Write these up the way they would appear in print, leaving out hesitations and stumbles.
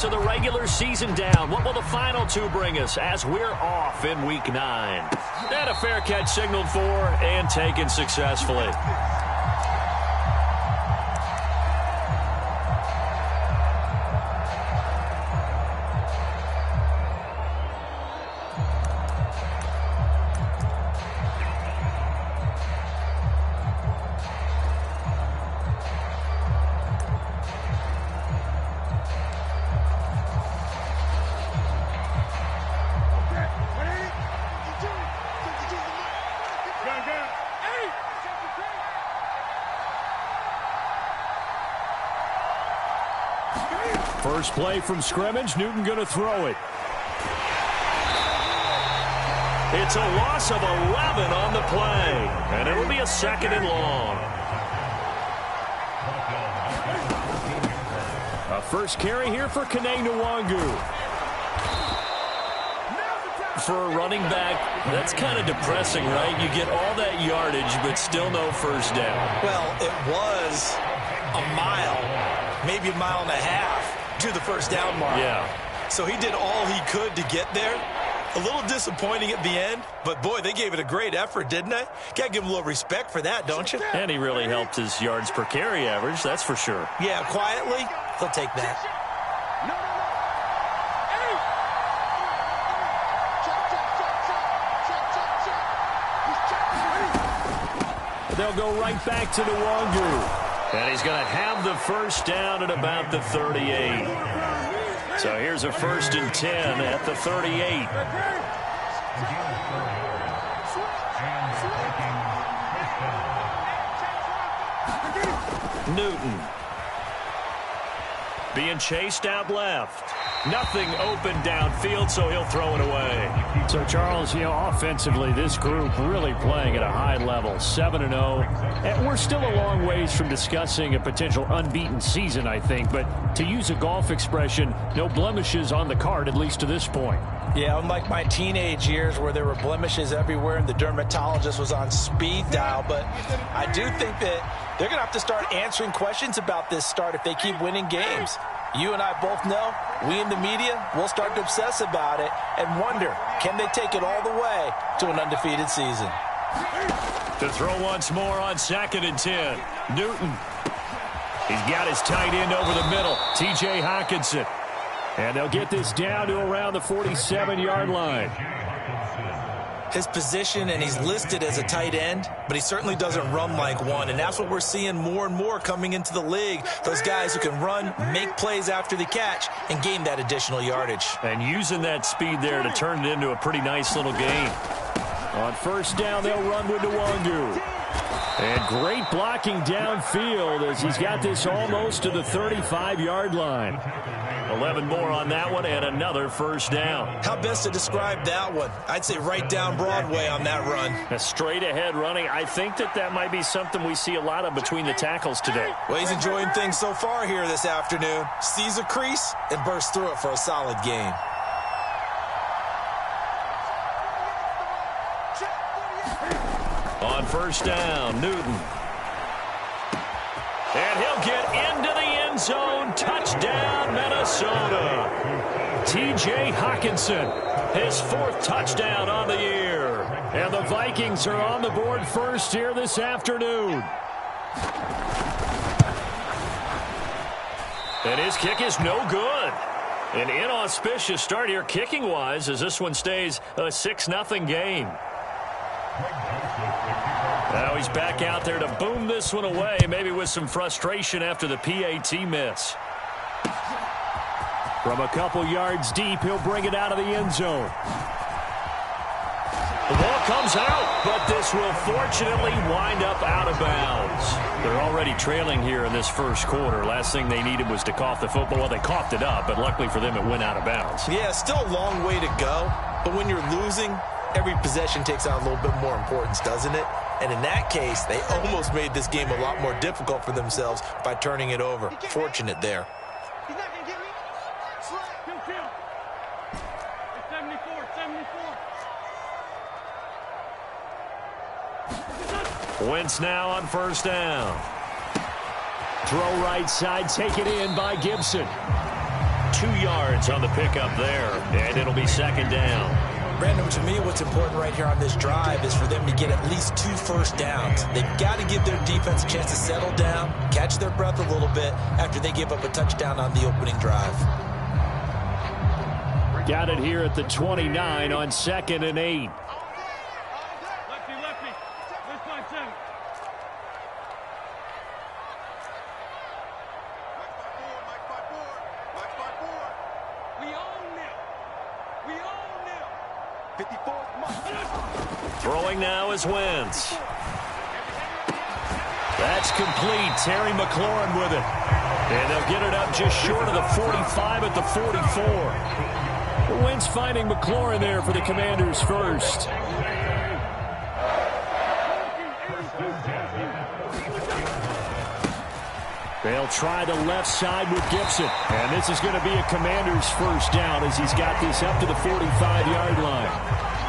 To the regular season down. What will the final two bring us as we're off in Week 9? And a fair catch signaled for and taken successfully. First play from scrimmage, Newton going to throw it. It's a loss of 11 on the play, and it'll be a 2nd and long. A first carry here for chuck927's. For a running back, that's kind of depressing, right? You get all that yardage, but still no first down. Well, it was a mile, maybe a mile and a half to the first down mark. Yeah. So he did all he could to get there. A little disappointing at the end, but boy, they gave it a great effort, didn't they? Got to give him a little respect for that, don't you? And he really helped his yards per carry average, that's for sure. Yeah, quietly, they'll take that. They'll go right back to chuck927's. And he's going to have the first down at about the 38. So here's a 1st and 10 at the 38. Newton. Being chased out left. Nothing open downfield, so he'll throw it away. So, Charles, offensively, this group really playing at a high level, 7-0. And we're still a long ways from discussing a potential unbeaten season, I think. But to use a golf expression, no blemishes on the card, at least to this point. Yeah, unlike my teenage years where there were blemishes everywhere and the dermatologist was on speed dial. But I do think that they're going to have to start answering questions about this start if they keep winning games. You and I both know, we in the media, will start to obsess about it and wonder, can they take it all the way to an undefeated season? To throw once more on 2nd and 10. Newton. He's got his tight end over the middle, T.J. Hockenson. And they'll get this down to around the 47-yard line. His position, and he's listed as a tight end, but he certainly doesn't run like one, and that's what we're seeing more and more coming into the league. Those guys who can run, make plays after the catch, and gain that additional yardage. And using that speed there to turn it into a pretty nice little gain. On first down, they'll run with chuck927. And great blocking downfield as he's got this almost to the 35-yard line. 11 more on that one and another first down. How best to describe that one? I'd say right down Broadway on that run. A straight ahead running. I think that might be something we see a lot of between the tackles today. Well, he's enjoying things so far here this afternoon. Sees a crease and bursts through it for a solid gain. On first down, Newton. And he'll get into the end zone. Touchdown, Minnesota. T.J. Hockenson, his 4th touchdown on the year. And the Vikings are on the board first here this afternoon. And his kick is no good. An inauspicious start here kicking-wise as this one stays a 6-0 game. Now he's back out there to boom this one away, maybe with some frustration after the PAT miss. From a couple yards deep, he'll bring it out of the end zone. The ball comes out, but this will fortunately wind up out of bounds. They're already trailing here in this first quarter. Last thing they needed was to cough the football. Well, they coughed it up, but luckily for them, it went out of bounds. Yeah, still a long way to go, but when you're losing, every possession takes on a little bit more importance, doesn't it? And in that case, they almost made this game a lot more difficult for themselves by turning it over. Fortunate there. He's not going to get me. Kill. It's 74. Wentz now on first down. Throw right side, take it in by Gibson. 2 yards on the pickup there, and it'll be second down. Brandon, to me, what's important right here on this drive is for them to get at least 2 first downs. They've got to give their defense a chance to settle down, catch their breath a little bit after they give up a touchdown on the opening drive. Got it here at the 29 on 2nd and 8. Lefty, lefty. Let's find 7. We own them. We own them. 54. Throwing now is Wentz. That's complete. Terry McLaurin with it. And they'll get it up just short of the 45 at the 44. Wentz finding McLaurin there for the Commanders first. They'll try the left side with Gibson. And this is going to be a Commanders first down as he's got this up to the 45-yard line.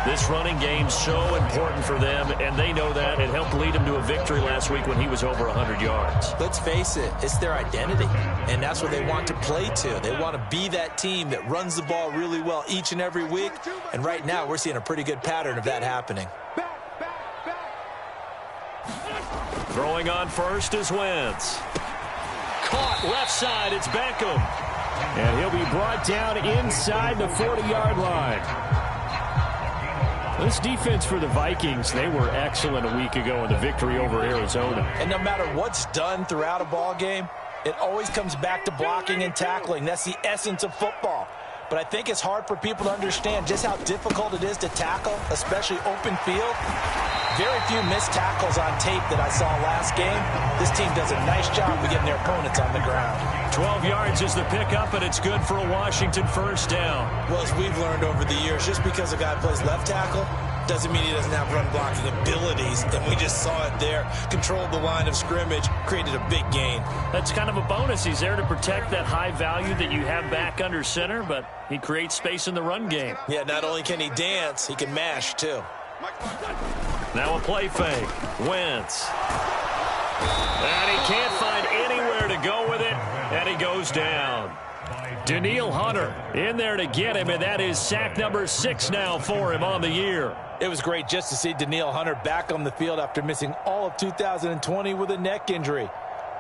This running game's so important for them, and they know that. It helped lead him to a victory last week when he was over 100 yards. Let's face it, it's their identity, and that's what they want to play to. They want to be that team that runs the ball really well each and every week, and right now we're seeing a pretty good pattern of that happening. Throwing on first is Wentz. Caught left side, it's Beckham. And he'll be brought down inside the 40-yard line. This defense for the Vikings, they were excellent a week ago in the victory over Arizona. And no matter what's done throughout a ball game, it always comes back to blocking and tackling. That's the essence of football. But I think it's hard for people to understand just how difficult it is to tackle, especially open field. Very few missed tackles on tape that I saw last game. This team does a nice job of getting their opponents on the ground. 12 yards is the pickup, and it's good for a Washington first down. Well, as we've learned over the years, just because a guy plays left tackle doesn't mean he doesn't have run blocking abilities. And we just saw it there. Controlled the line of scrimmage, created a big gain. That's kind of a bonus. He's there to protect that high value that you have back under center, but he creates space in the run game. Yeah, not only can he dance, he can mash too. Now a play fake. Wentz. And he can't find anywhere to go with it, and he goes down. Danielle Hunter in there to get him, and that is sack number 6 now for him on the year. It was great just to see Danielle Hunter back on the field after missing all of 2020 with a neck injury.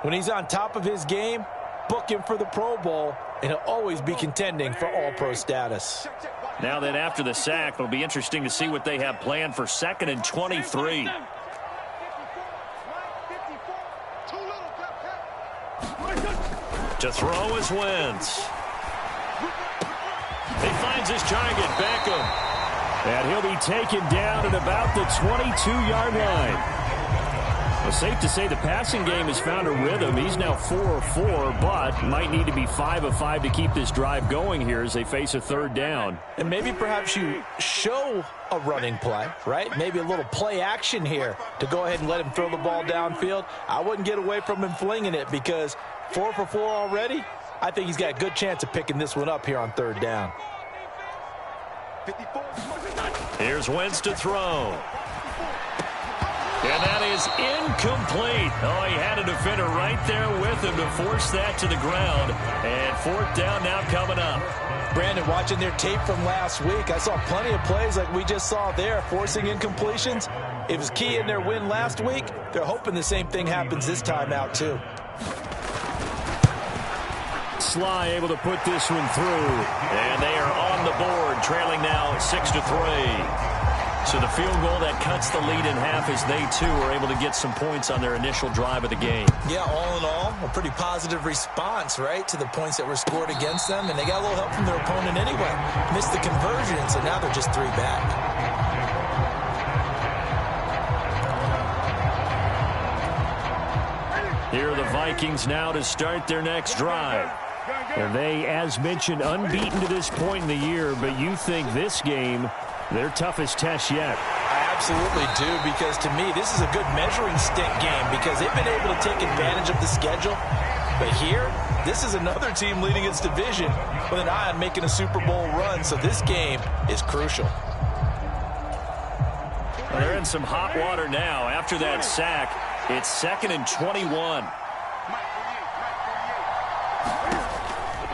When he's on top of his game, book him for the Pro Bowl, and he'll always be contending for All-Pro status. Now that after the sack, it'll be interesting to see what they have planned for 2nd and 23. To throw is Wentz. He finds his target, Beckham. And he'll be taken down at about the 22-yard line. Well, safe to say the passing game has found a rhythm. He's now 4 of 4, but might need to be 5 of 5 to keep this drive going here as they face a 3rd down. And maybe perhaps you show a running play, right? Maybe a little play action here to go ahead and let him throw the ball downfield. I wouldn't get away from him flinging it because 4 for 4 already. I think he's got a good chance of picking this one up here on 3rd down. Here's Wentz to throw. And that is incomplete. Oh, he had a defender right there with him to force that to the ground. And 4th down now coming up. Brandon, watching their tape from last week, I saw plenty of plays like we just saw there, forcing incompletions. It was key in their win last week. They're hoping the same thing happens this time out, too. Sly able to put this one through. And they are on the board, trailing now 6-3. So the field goal that cuts the lead in half as they, too, are able to get some points on their initial drive of the game. Yeah, all in all, a pretty positive response, right, to the points that were scored against them. And they got a little help from their opponent anyway. Missed the conversion, so now they're just 3 back. Here are the Vikings now to start their next drive. And they, as mentioned, unbeaten to this point in the year, but you think this game their toughest test yet. I absolutely do, because to me, this is a good measuring stick game because they've been able to take advantage of the schedule. But here, this is another team leading its division with an eye on making a Super Bowl run, so this game is crucial. Well, they're in some hot water now. After that sack, it's 2nd and 21.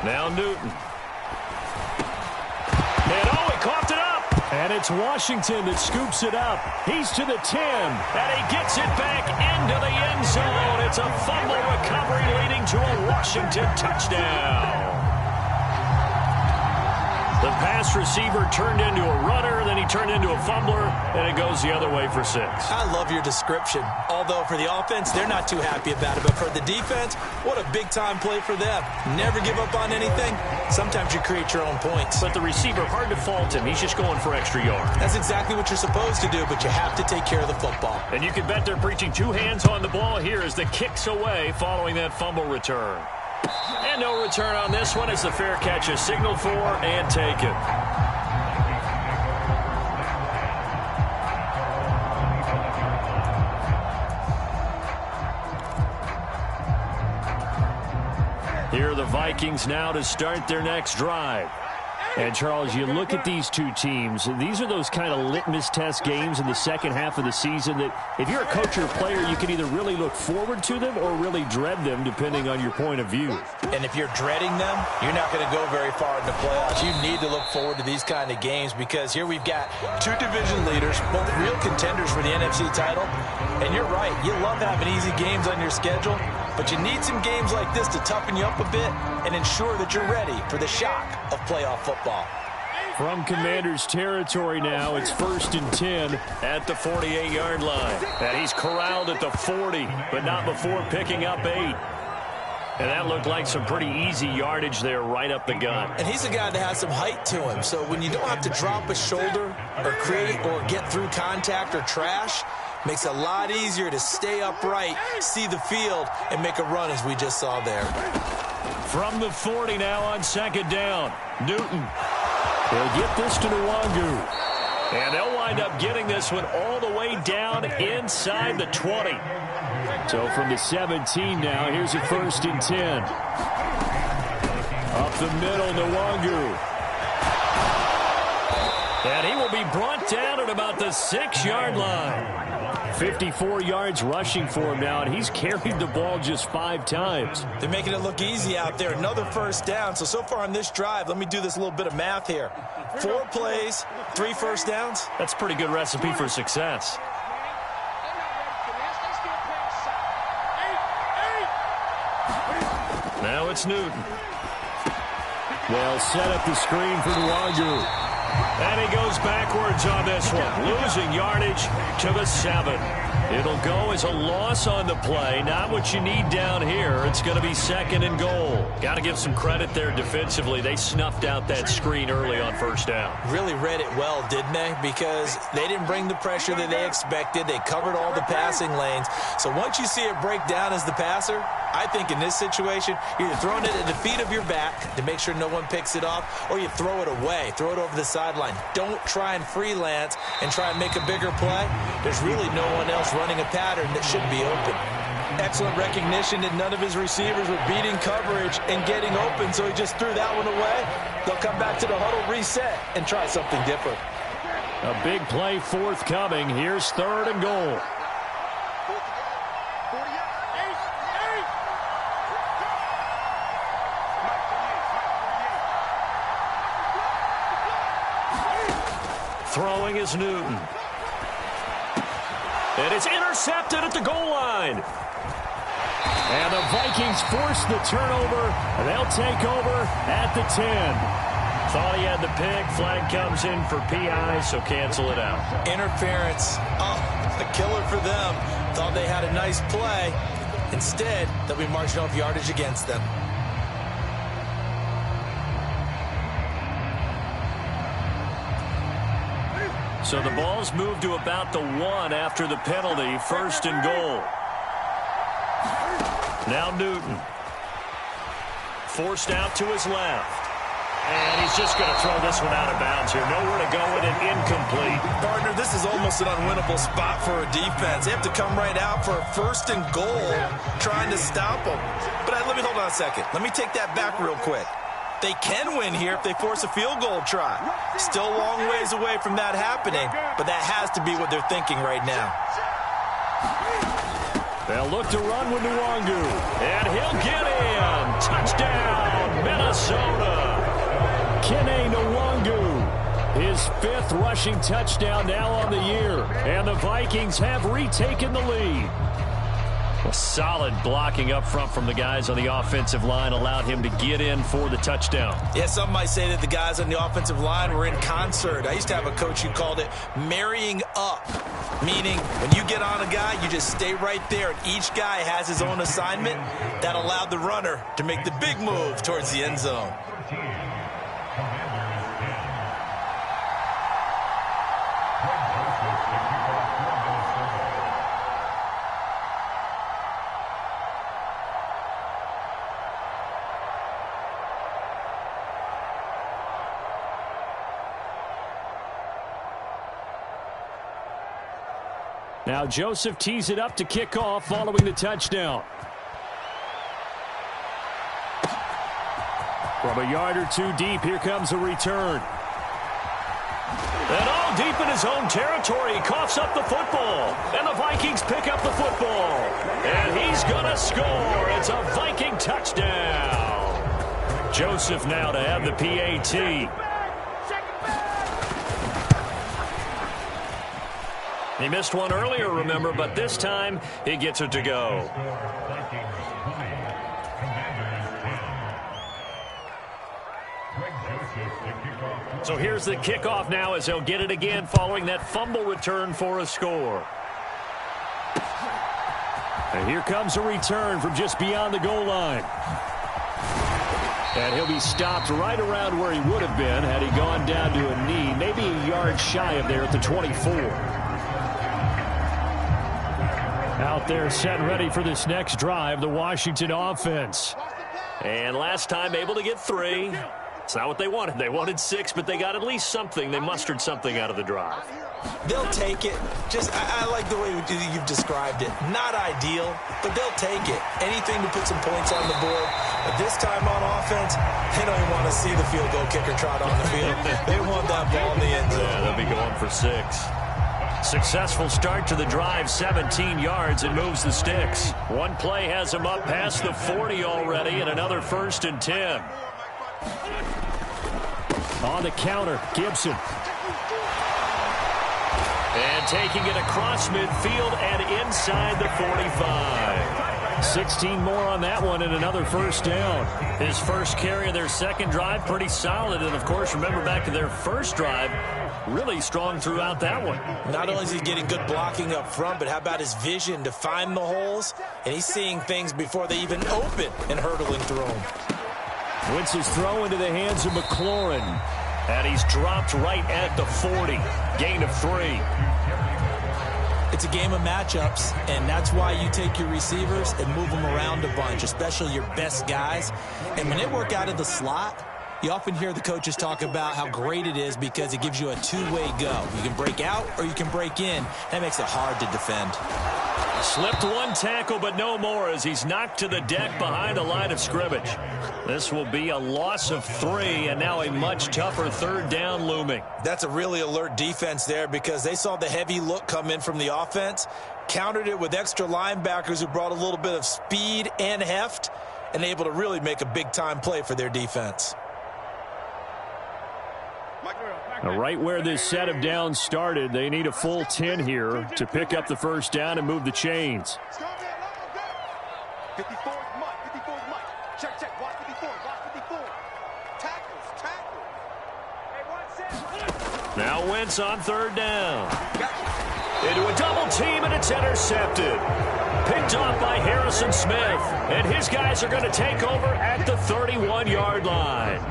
Now Newton. And it's Washington that scoops it up. He's to the 10. And he gets it back into the end zone. It's a fumble recovery leading to a Washington touchdown. The pass receiver turned into a runner, then he turned into a fumbler, and it goes the other way for 6. I love your description. Although for the offense, they're not too happy about it. But for the defense, what a big-time play for them. Never give up on anything. Sometimes you create your own points. But the receiver, hard to fault him. He's just going for extra yards. That's exactly what you're supposed to do, but you have to take care of the football. And you can bet they're preaching 2 hands on the ball here as the kick's away following that fumble return. And no return on this one as the fair catch is signaled for and taken. Here are the Vikings now to start their next drive. And, Charles, you look at these two teams, these are those kind of litmus test games in the second half of the season that if you're a coach or a player, you can either really look forward to them or really dread them, depending on your point of view. And if you're dreading them, you're not going to go very far in the playoffs. You need to look forward to these kind of games because here we've got 2 division leaders, both real contenders for the NFC title. And you're right, you love having easy games on your schedule, but you need some games like this to toughen you up a bit and ensure that you're ready for the shock of playoff football. From Commanders territory now, it's 1st and 10 at the 48-yard line. And he's corralled at the 40, but not before picking up 8. And that looked like some pretty easy yardage there right up the gut. And he's a guy that has some height to him, so when you don't have to drop a shoulder or create or get through contact or trash, makes it a lot easier to stay upright, see the field, and make a run as we just saw there. From the 40 now on 2nd down, Newton. They'll get this to Nwangu. And they'll wind up getting this one all the way down inside the 20. So from the 17 now, here's a 1st and 10. Up the middle, Nwangu. And he will be brought down at about the 6-yard line. 54 yards rushing for him now, and he's carried the ball just 5 times. They're making it look easy out there. Another 1st down. So far on this drive, let me do this little bit of math here. 4 plays, 3 1st downs. That's a pretty good recipe for success. Now it's Newton. They'll set up the screen for Nwangu. And he goes backwards on this one, losing yardage to the 7. It'll go as a loss on the play, not what you need down here. It's going to be 2nd and goal. Got to give some credit there defensively. They snuffed out that screen early on 1st down. Really read it well, didn't they? Because they didn't bring the pressure that they expected. They covered all the passing lanes. So once you see it break down as the passer, I think in this situation, you're either throwing it at the feet of your back to make sure no one picks it off, or you throw it away, throw it over the sideline. Don't try and freelance and try and make a bigger play. There's really no one else running a pattern that should be open. Excellent recognition that none of his receivers were beating coverage and getting open, so he just threw that one away. They'll come back to the huddle, reset, and try something different. A big play forthcoming. Here's 3rd and goal. Throwing is Newton. And it's intercepted at the goal line. And the Vikings force the turnover. They'll take over at the 10. Thought he had the pick. Flag comes in for PI, so cancel it out. Interference. Oh, a killer for them. Thought they had a nice play. Instead, they'll be marching off yardage against them. So the ball's moved to about the 1 after the penalty. 1st and goal. Now Newton. Forced out to his left. And he's just going to throw this one out of bounds here. Nowhere to go with it. Incomplete. Partner, this is almost an unwinnable spot for a defense. They have to come right out for a 1st and goal trying to stop them. But let me hold on a second. Let me take that back real quick. They can win here if they force a field goal try. Still a long ways away from that happening, but that has to be what they're thinking right now. They'll look to run with Nwangu. And he'll get in. Touchdown, Minnesota. Kene Nwangu. His 5th rushing touchdown now on the year. And the Vikings have retaken the lead. A solid blocking up front from the guys on the offensive line allowed him to get in for the touchdown. Yeah, some might say that the guys on the offensive line were in concert. I used to have a coach who called it marrying up, meaning when you get on a guy, you just stay right there, and each guy has his own assignment. That allowed the runner to make the big move towards the end zone. Now Joseph tees it up to kick off following the touchdown. From a yard or two deep, here comes a return. And all deep in his own territory, he coughs up the football. And the Vikings pick up the football. And he's going to score. It's a Viking touchdown. Joseph now to have the PAT. He missed one earlier, remember, but this time he gets it to go. So here's the kickoff now as he'll get it again following that fumble return for a score. And here comes a return from just beyond the goal line. And he'll be stopped right around where he would have been had he gone down to a knee, maybe a yard shy of there at the 24. Out there set and ready for this next drive, the Washington offense. And last time able to get 3. It's not what they wanted. They wanted 6, but they got at least something. They mustered something out of the drive. They'll take it. I like the way you've described it. Not ideal, but they'll take it. Anything to put some points on the board. But this time on offense, they don't even want to see the field goal kicker trot on the field. They want that ball in the end zone. Yeah, they'll be going for 6. Successful start to the drive, 17 yards, and moves the sticks. One play has him up past the 40 already, and another 1st and 10. On the counter, Gibson. And taking it across midfield and inside the 45. 16 more on that one and another 1st down. His first carry of their second drive, pretty solid. And, of course, remember back to their first drive, really strong throughout that one. Not only is he getting good blocking up front, but how about his vision to find the holes? And he's seeing things before they even open and hurtling through them. Wentz's throw into the hands of McLaurin. And he's dropped right at the 40. Gain of 3. It's a game of matchups, and that's why you take your receivers and move them around a bunch, especially your best guys. And when they work out of the slot, you often hear the coaches talk about how great it is because it gives you a two-way go. You can break out or you can break in. That makes it hard to defend. Slipped one tackle, but no more as he's knocked to the deck behind the line of scrimmage. This will be a loss of 3, and now a much tougher 3rd down looming. That's a really alert defense there because they saw the heavy look come in from the offense, countered it with extra linebackers who brought a little bit of speed and heft, and able to really make a big-time play for their defense. Right where this set of downs started, they need a full 10 here to pick up the 1st down and move the chains. 54 is Mike. 54 is Mike. Check, check. Watch 54. Watch 54. Tackles. Hey, watch that. Now Wentz on 3rd down. Into a double team, and it's intercepted. Picked off by Harrison Smith. And his guys are going to take over at the 31-yard line.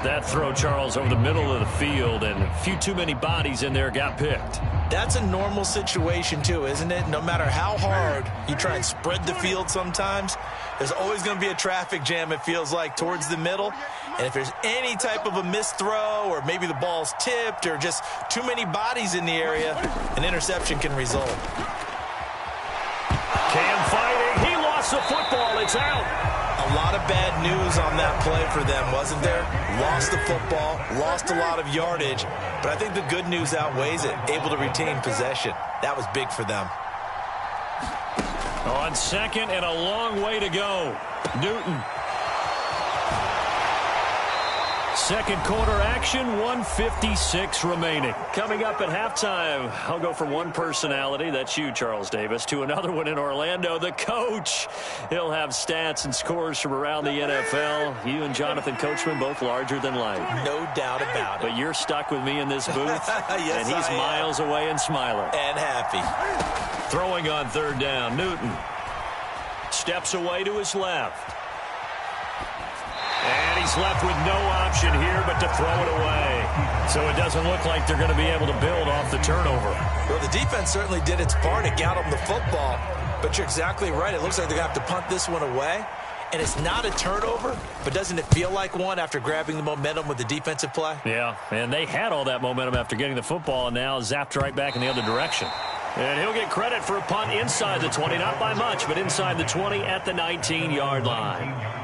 That throw, Charles, over the middle of the field, and a few too many bodies in there got picked. That's a normal situation, too, isn't it? No matter how hard you try and spread the field sometimes, there's always going to be a traffic jam, it feels like, towards the middle. And if there's any type of a missed throw or maybe the ball's tipped or just too many bodies in the area, an interception can result. Cam fighting. He lost the football. It's out. A lot of bad news on that play for them, wasn't there? Lost the football, lost a lot of yardage, but I think the good news outweighs it. Able to retain possession. That was big for them. On 2nd and a long way to go. Newton. Second quarter action, 1:56 remaining. Coming up at halftime, I'll go from one personality, that's you, Charles Davis, to another one in Orlando, the coach. He'll have stats and scores from around the NFL. You and Jonathan Coachman, both larger than life. No doubt about it. But you're stuck with me in this booth, yes, and he's miles away and smiling. And happy. Throwing on third down, Newton steps away to his left. And he's left with no option here but to throw it away. So it doesn't look like they're going to be able to build off the turnover. Well, the defense certainly did its part to get them the football. But you're exactly right. It looks like they're going to have to punt this one away. And it's not a turnover, but doesn't it feel like one after grabbing the momentum with the defensive play? Yeah, and they had all that momentum after getting the football and now zapped right back in the other direction. And he'll get credit for a punt inside the 20, not by much, but inside the 20 at the 19-yard line.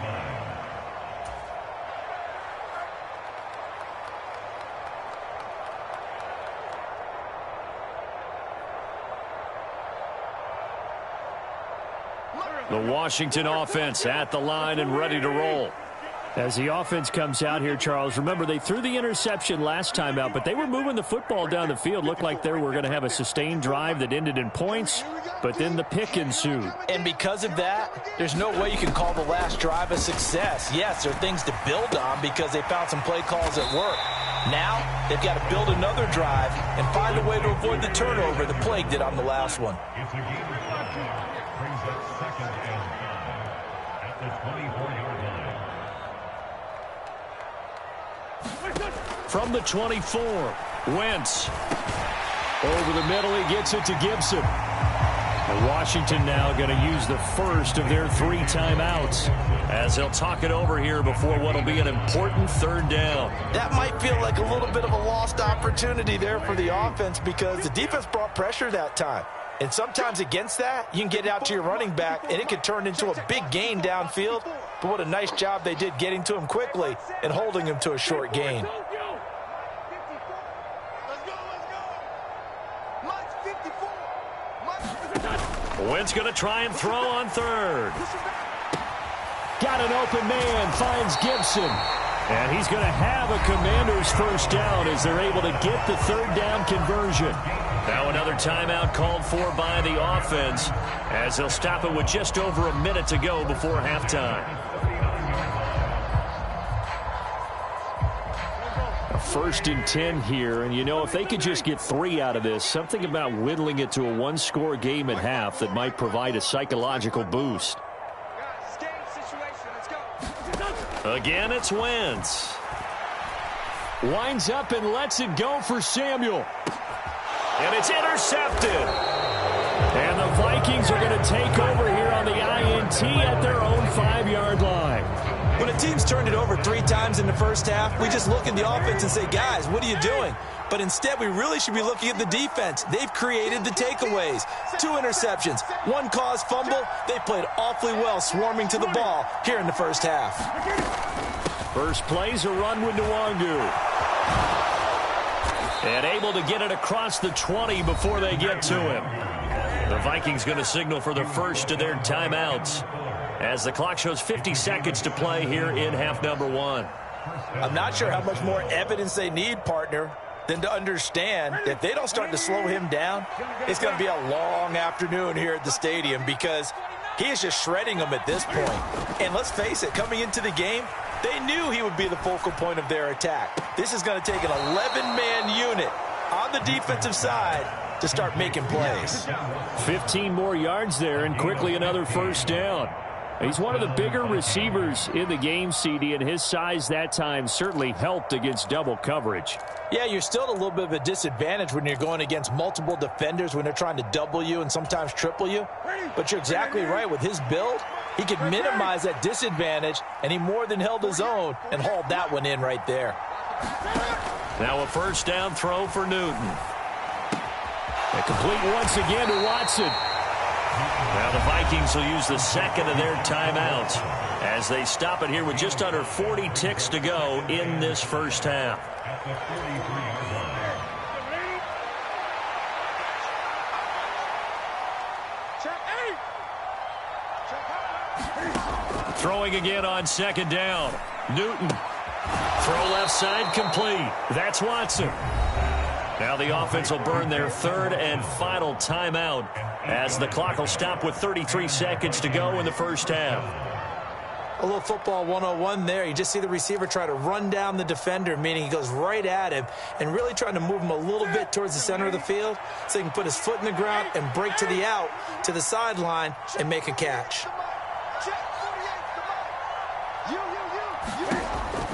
The Washington offense at the line and ready to roll. As the offense comes out here, Charles, remember they threw the interception last time out, but they were moving the football down the field. Looked like they were going to have a sustained drive that ended in points, but then the pick ensued. And because of that, there's no way you can call the last drive a success. Yes, there are things to build on because they found some play calls at work. Now, they've got to build another drive and find a way to avoid the turnover the Plague did on the last one. From the 24, Wentz. Over the middle, he gets it to Gibson. And Washington now going to use the first of their 3 timeouts as they'll talk it over here before what will be an important third down. That might feel like a little bit of a lost opportunity there for the offense because the defense brought pressure that time. And sometimes against that, you can get out to your running back, and it could turn into a big gain downfield. But what a nice job they did getting to him quickly and holding him to a short gain. Wentz going to try and throw on third. Got an open man, finds Gibson. And he's going to have a Commander's first down as they're able to get the third down conversion. Now another timeout called for by the offense as they'll stop it with just over a minute to go before halftime. A 1st and 10 here, and you know, if they could just get 3 out of this, something about whittling it to a 1-score game at half that might provide a psychological boost. Again, it's Wentz. Winds up and lets it go for Samuel. And it's intercepted. And the Vikings are going to take over here on the INT at their own 5-yard line. When a team's turned it over 3 times in the first half, we just look at the offense and say, guys, what are you doing? But instead, we really should be looking at the defense. They've created the takeaways. 2 interceptions, 1 caused fumble. They played awfully well swarming to the ball here in the first half. First play's a run with Nwangu. And able to get it across the 20 before they get to him. The Vikings going to signal for the first of their timeouts as the clock shows 50 seconds to play here in half number 1. I'm not sure how much more evidence they need, partner, than to understand that if they don't start to slow him down, it's going to be a long afternoon here at the stadium because he is just shredding them at this point. And let's face it, coming into the game, they knew he would be the focal point of their attack. This is going to take an 11-man unit on the defensive side to start making plays. 15 more yards there and quickly another first down. He's one of the bigger receivers in the game, CD, and his size that time certainly helped against double coverage. Yeah, you're still at a little bit of a disadvantage when you're going against multiple defenders when they're trying to double you and sometimes triple you. But you're exactly right. With his build, he could minimize that disadvantage, and he more than held his own and hauled that one in right there. Now a first down throw for Newton. A complete once again to Watson. Now the Vikings will use the second of their timeouts as they stop it here with just under 40 ticks to go in this first half. Throwing again on second down. Newton Throw left side complete. That's Watson. Now the offense will burn their third and final timeout as the clock will stop with 33 seconds to go in the first half. A little football 101 there. You just see the receiver try to run down the defender, meaning he goes right at him and really trying to move him a little bit towards the center of the field so he can put his foot in the ground and break to the out, to the sideline, and make a catch.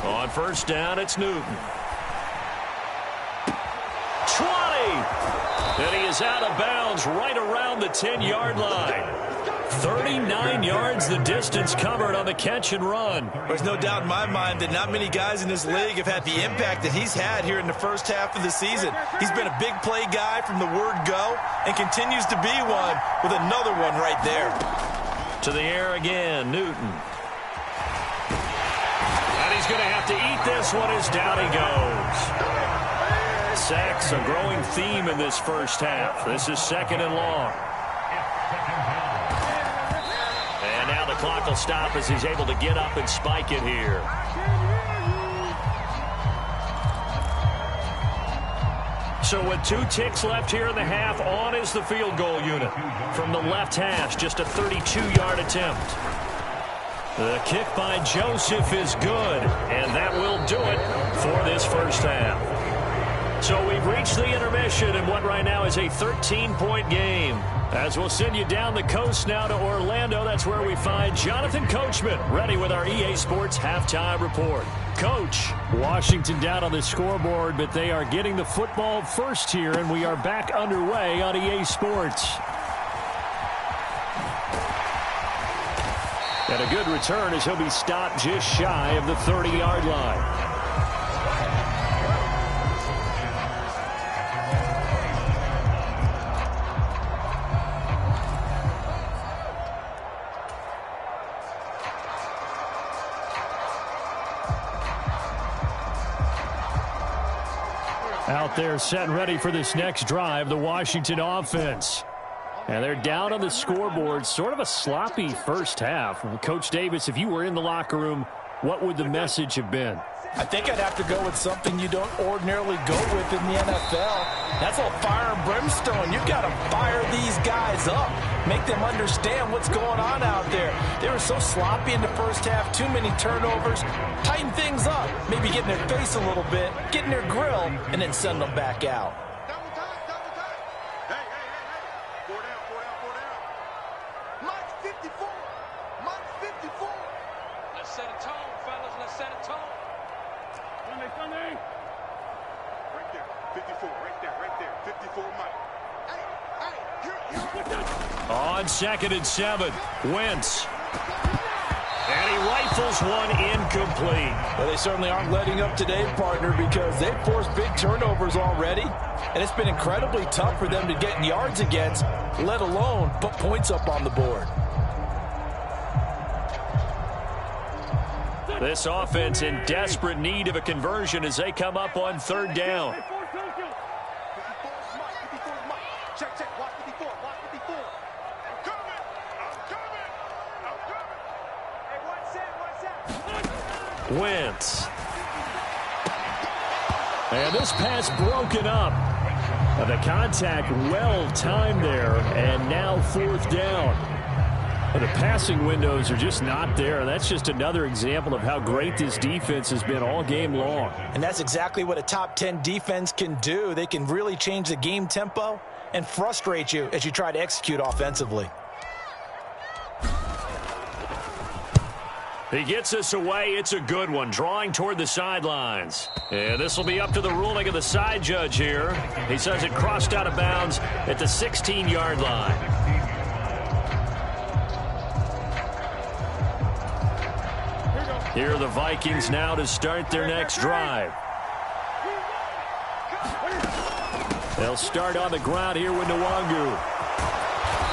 On first down, it's Newton. 20! And he is out of bounds right around the 10-yard line. 39 yards the distance covered on the catch and run. There's no doubt in my mind that not many guys in this league have had the impact that he's had here in the first half of the season. He's been a big play guy from the word go and continues to be one with another one right there. To the air again, Newton. And he's going to have to eat this one as down he goes. Sacks, a growing theme in this first half. This is second and long. And now the clock will stop as he's able to get up and spike it here. So with 2 ticks left here in the half, on is the field goal unit. From the left hash, just a 32-yard attempt. The kick by Joseph is good, and that will do it for this first half. So we've reached the intermission in what right now is a 13-point game. As we'll send you down the coast now to Orlando, that's where we find Jonathan Coachman ready with our EA Sports Halftime Report. Coach. Washington down on the scoreboard, but they are getting the football first here, and we are back underway on EA Sports. And a good return as he'll be stopped just shy of the 30-yard line. Out there set and ready for this next drive, the Washington offense. And they're down on the scoreboard, sort of a sloppy first half. Coach Davis, if you were in the locker room, what would the message have been? I think I'd have to go with something you don't ordinarily go with in the NFL. That's all fire and brimstone. You've got to fire these guys up. Make them understand what's going on out there. They were so sloppy in the first half, too many turnovers. Tighten things up. Maybe get in their face a little bit, get in their grill, and then send them back out. Double time. Hey. Four down. Mike 54. Let's set a tone, fellas. Let's set a tone. Sunday. Right there. 54. Right there. 54, Mike. Hey. You're On 2nd and 7, Wentz. And he rifles one incomplete. Well, they certainly aren't letting up today, partner, because they've forced big turnovers already. And it's been incredibly tough for them to get yards against, let alone put points up on the board. This offense in desperate need of a conversion as they come up on 3rd down. 54's Mike. Check. Watch 54. I'm coming. Hey, one set. Wentz. And this pass broken up. The contact well timed there, and now 4th down. The passing windows are just not there. That's just another example of how great this defense has been all game long. And that's exactly what a top 10 defense can do. They can really change the game tempo and frustrate you as you try to execute offensively. He gets us away. It's a good one, drawing toward the sidelines. And this will be up to the ruling of the side judge here. He says it crossed out of bounds at the 16-yard line. Here are the Vikings now to start their next drive. They'll start on the ground here with Nwangu.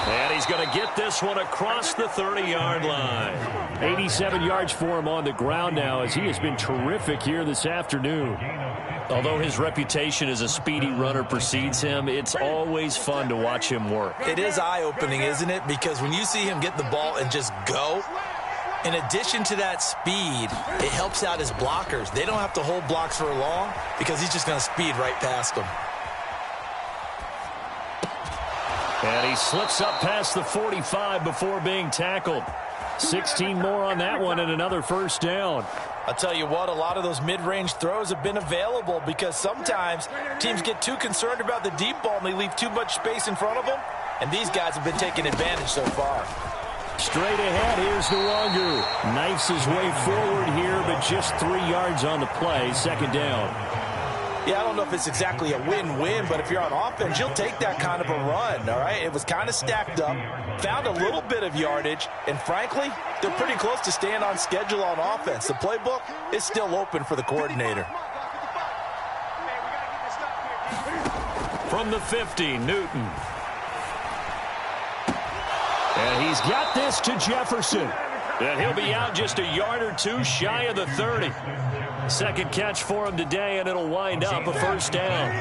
And he's going to get this one across the 30-yard line. 87 yards for him on the ground now as he has been terrific here this afternoon. Although his reputation as a speedy runner precedes him, it's always fun to watch him work. It is eye-opening, isn't it? Because when you see him get the ball and just go, In addition to that speed, it helps out his blockers. They don't have to hold blocks for long because he's just going to speed right past them. And he slips up past the 45 before being tackled. 16 more on that one and another first down. I'll tell you what, a lot of those mid-range throws have been available because sometimes teams get too concerned about the deep ball and they leave too much space in front of them. And these guys have been taking advantage so far. Straight ahead, here's Nwangu. Knifes his way forward here, but just 3 yards on the play. Second down. Yeah, I don't know if it's exactly a win-win, but if you're on offense, you'll take that kind of a run, all right? It was kind of stacked up, found a little bit of yardage, and frankly, they're pretty close to staying on schedule on offense. The playbook is still open for the coordinator. From the 50, Newton. And he's got this to Jefferson. And he'll be out just a yard or two shy of the 30. Second catch for him today, and it'll wind up a first down.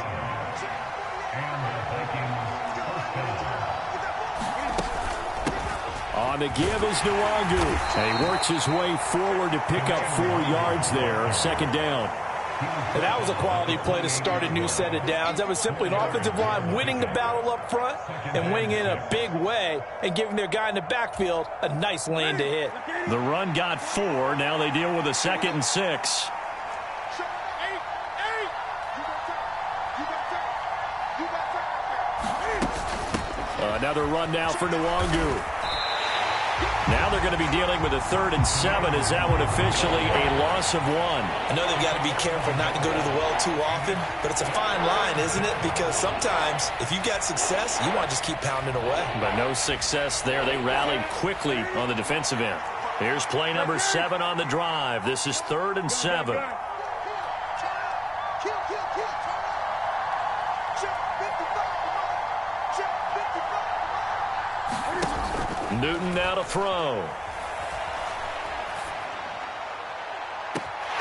On the give is Nwangu. And he works his way forward to pick up 4 yards there. Second down. And that was a quality play to start a new set of downs. That was simply an offensive line winning the battle up front and winning in a big way and giving their guy in the backfield a nice lane to hit. The run got 4. Now they deal with a 2nd and 6. Another run now for Nwangu. Now they're going to be dealing with a 3rd and 7. Is that one officially a loss of 1? I know they've got to be careful not to go to the well too often, but it's a fine line, isn't it? Because sometimes if you've got success, you want to just keep pounding away. But no success there. They rallied quickly on the defensive end. Here's play number 7 on the drive. This is 3rd and 7. Newton now to throw.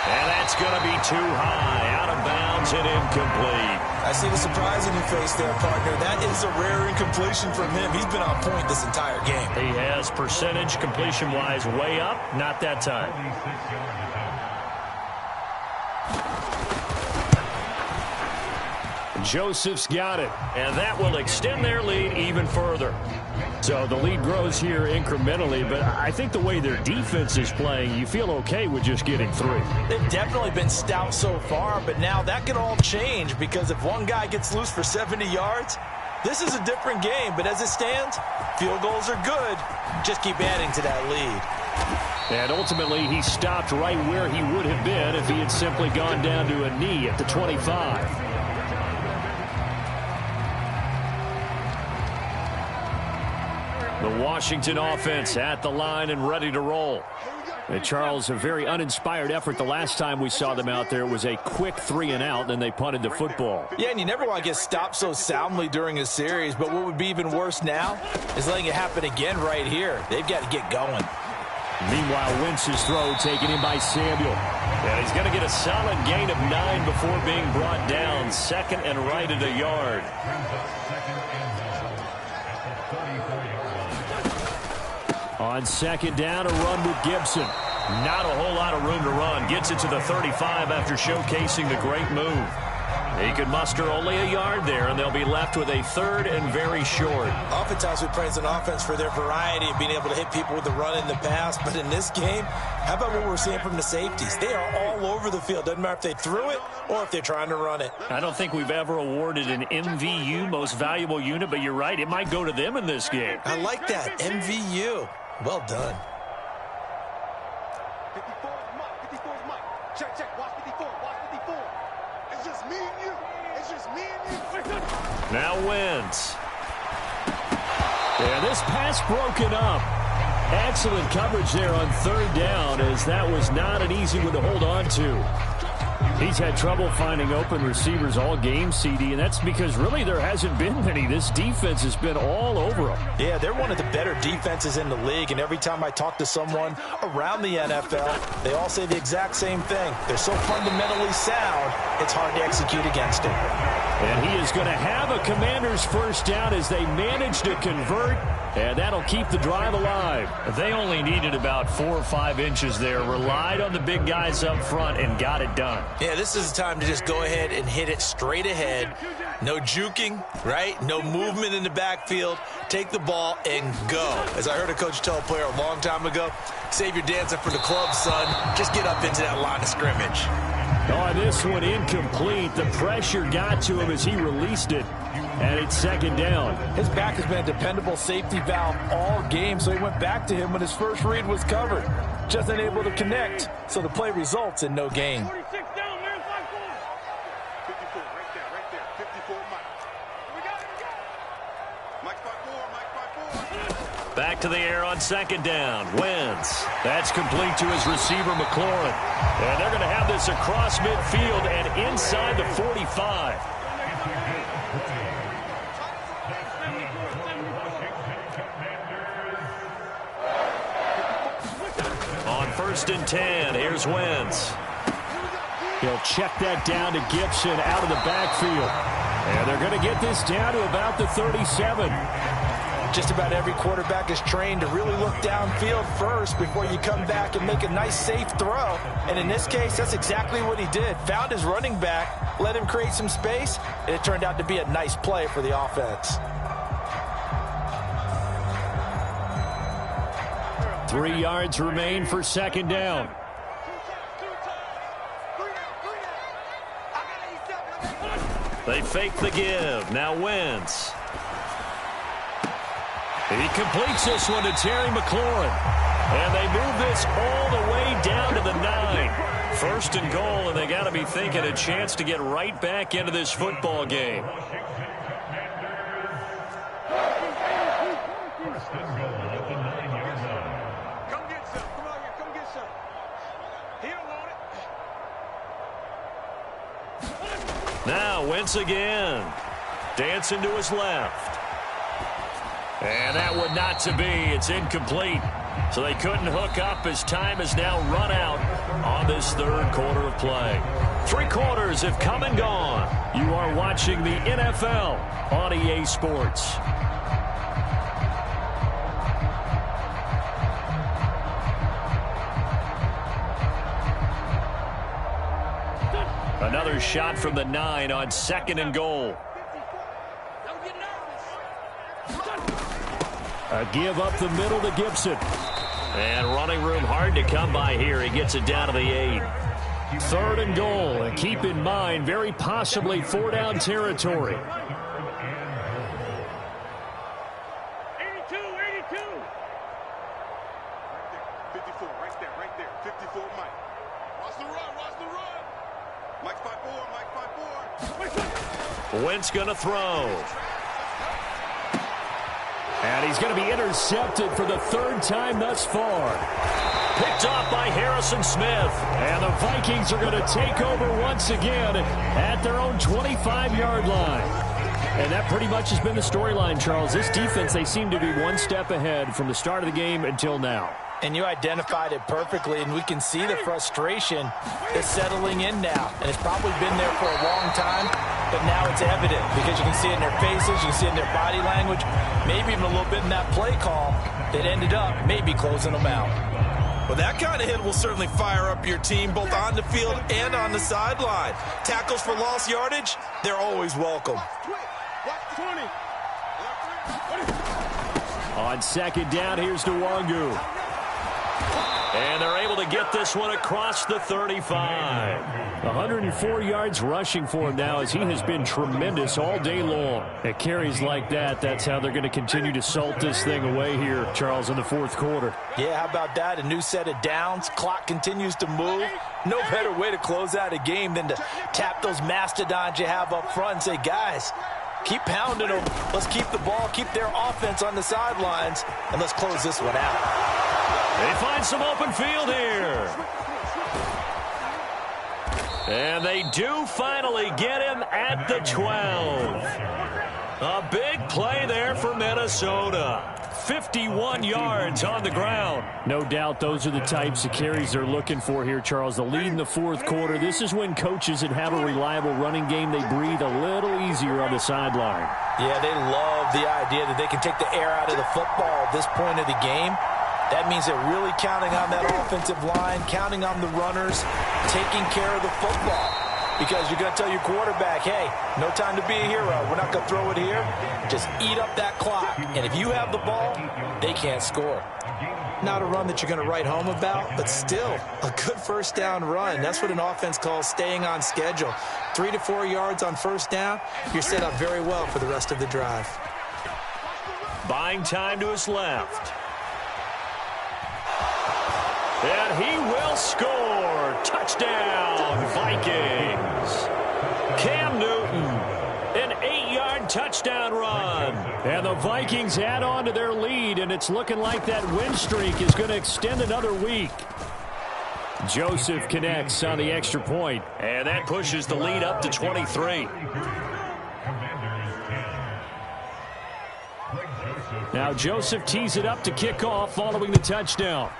And that's going to be too high. Out of bounds and incomplete. I see the surprise in your face there, partner. That is a rare incompletion from him. He's been on point this entire game. He has percentage completion-wise way up. Not that time. Joseph's got it. And that will extend their lead even further. So the lead grows here incrementally, but I think the way their defense is playing, you feel okay with just getting 3. They've definitely been stout so far, but now that can all change because if one guy gets loose for 70 yards, this is a different game. But as it stands, field goals are good. Just keep adding to that lead. And ultimately, he stopped right where he would have been if he had simply gone down to a knee at the 25. The Washington offense at the line and ready to roll. And Charles, a very uninspired effort. The last time we saw them out there was a quick 3 and out, and they punted the football. Yeah, and you never want to get stopped so soundly during a series, but what would be even worse now is letting it happen again right here. They've got to get going. Meanwhile, Wentz's throw taken in by Samuel. And he's going to get a solid gain of 9 before being brought down. 2nd and right at a yard. On 2nd down, a run with Gibson. Not a whole lot of room to run. Gets it to the 35 after showcasing the great move. He could muster only a yard there, and they'll be left with a 3rd and very short. Oftentimes we praise an offense for their variety of being able to hit people with the run in the pass, but in this game, how about what we're seeing from the safeties? They are all over the field. Doesn't matter if they threw it or if they're trying to run it. I don't think we've ever awarded an MVU, most valuable unit, but you're right. It might go to them in this game. I like that. MVU. Well done. 54 is Mike. Check, check. Watch 54. Watch 54. It's just me and you. It's just me and you. Now Wentz. Yeah, this pass broken up. Excellent coverage there on 3rd down, as that was not an easy one to hold on to. He's had trouble finding open receivers all game, CD, and that's because really there hasn't been many. This defense has been all over them. Yeah, they're one of the better defenses in the league, and every time I talk to someone around the NFL, they all say the exact same thing. They're so fundamentally sound, it's hard to execute against him. And he is going to have a Commanders first down as they manage to convert, and that'll keep the drive alive. They only needed about 4 or 5 inches there, relied on the big guys up front, and got it done. Yeah, this is the time to just go ahead and hit it straight ahead. No juking, right? No movement in the backfield. Take the ball and go. As I heard a coach tell a player a long time ago, save your dancing for the club, son. Just get up into that line of scrimmage. Oh, this one incomplete. The pressure got to him as he released it, and it's second down. His back has been a dependable safety valve all game, so he went back to him when his first read was covered. Just unable to connect, so the play results in no gain. 46 down, man, 5-4. 54, right there, 54, Mike. We got it. Mike 5-4, Mike 5-4. Back to the air on second down. Wentz. That's complete to his receiver, McLaurin. And they're going to have this across midfield and inside the 45. On 1st and 10, here's Wentz. He'll check that down to Gibson out of the backfield. And they're going to get this down to about the 37. Just about every quarterback is trained to really look downfield first before you come back and make a nice, safe throw. And in this case, that's exactly what he did. Found his running back, let him create some space, and it turned out to be a nice play for the offense. 3 yards remain for second down. They fake the give. Now Wentz. He completes this one to Terry McLaurin. And they move this all the way down to the 9. 1st and goal, and they got to be thinking a chance to get right back into this football game. Come get some. Come on here, come get some. He don't want it. Now Wentz again. Dancing to his left. And that one not to be. It's incomplete. So they couldn't hook up as time has now run out on this 3rd quarter of play. 3 quarters have come and gone. You are watching the NFL on EA Sports. Another shot from the 9 on 2nd and goal. A give up the middle to Gibson. And running room hard to come by here. He gets it down to the 8. 3rd and goal. And keep in mind, very possibly 4-down territory. 82, 82. 54, right there. 54, Mike. Watch the run. Mike 5-4, Mike 5-4. Wentz going to throw. And he's going to be intercepted for the 3rd time thus far. Picked off by Harrison Smith. And the Vikings are going to take over once again at their own 25-yard line. And that pretty much has been the storyline, Charles. This defense, they seem to be one step ahead from the start of the game until now. And you identified it perfectly, and we can see the frustration is settling in now. And it's probably been there for a long time, but now it's evident because you can see it in their faces, you can see it in their body language, maybe even a little bit in that play call that ended up maybe closing them out. Well, that kind of hit will certainly fire up your team both on the field and on the sideline. Tackles for lost yardage, they're always welcome. 20. On 2nd down, here's Nwangu. And they're able to get this one across the 35. 104 yards rushing for him now as he has been tremendous all day long. At carries like that, that's how they're going to continue to salt this thing away here, Charles, in the 4th quarter. Yeah, how about that? A new set of downs. Clock continues to move. No better way to close out a game than to tap those mastodons you have up front and say, guys, keep pounding them. Let's keep the ball, keep their offense on the sidelines, and let's close this one out. They find some open field here. And they do finally get him at the 12. A big play there for Minnesota. 51 yards on the ground. No doubt those are the types of carries they're looking for here, Charles. The lead in the fourth quarter. This is when coaches that have a reliable running game, they breathe a little easier on the sideline. Yeah, they love the idea that they can take the air out of the football at this point of the game. That means they're really counting on that offensive line, counting on the runners, taking care of the football. Because you're going to tell your quarterback, hey, no time to be a hero. We're not going to throw it here. Just eat up that clock. And if you have the ball, they can't score. Not a run that you're going to write home about, but still a good first down run. That's what an offense calls staying on schedule. 3 to 4 yards on first down, you're set up very well for the rest of the drive. Buying time to his left. And he will score. Touchdown, Vikings. Cam Newton, an 8-yard touchdown run. And the Vikings add on to their lead, and it's looking like that win streak is going to extend another week. Joseph connects on the extra point, and that pushes the lead up to 23. Now Joseph tees it up to kick off following the touchdown.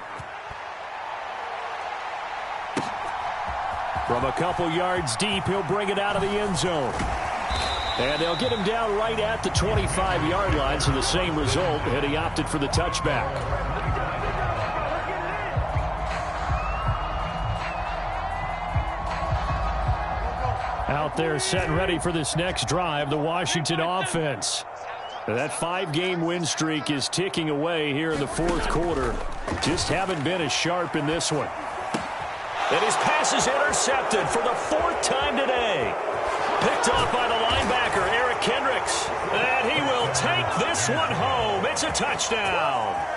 From a couple yards deep, he'll bring it out of the end zone. And they'll get him down right at the 25-yard line, so the same result, and he opted for the touchback. Out there set and ready for this next drive, the Washington offense. That 5-game win streak is ticking away here in the fourth quarter. Just haven't been as sharp in this one. And his pass is intercepted for the 4th time today. Picked off by the linebacker, Eric Kendricks. And he will take this one home. It's a touchdown.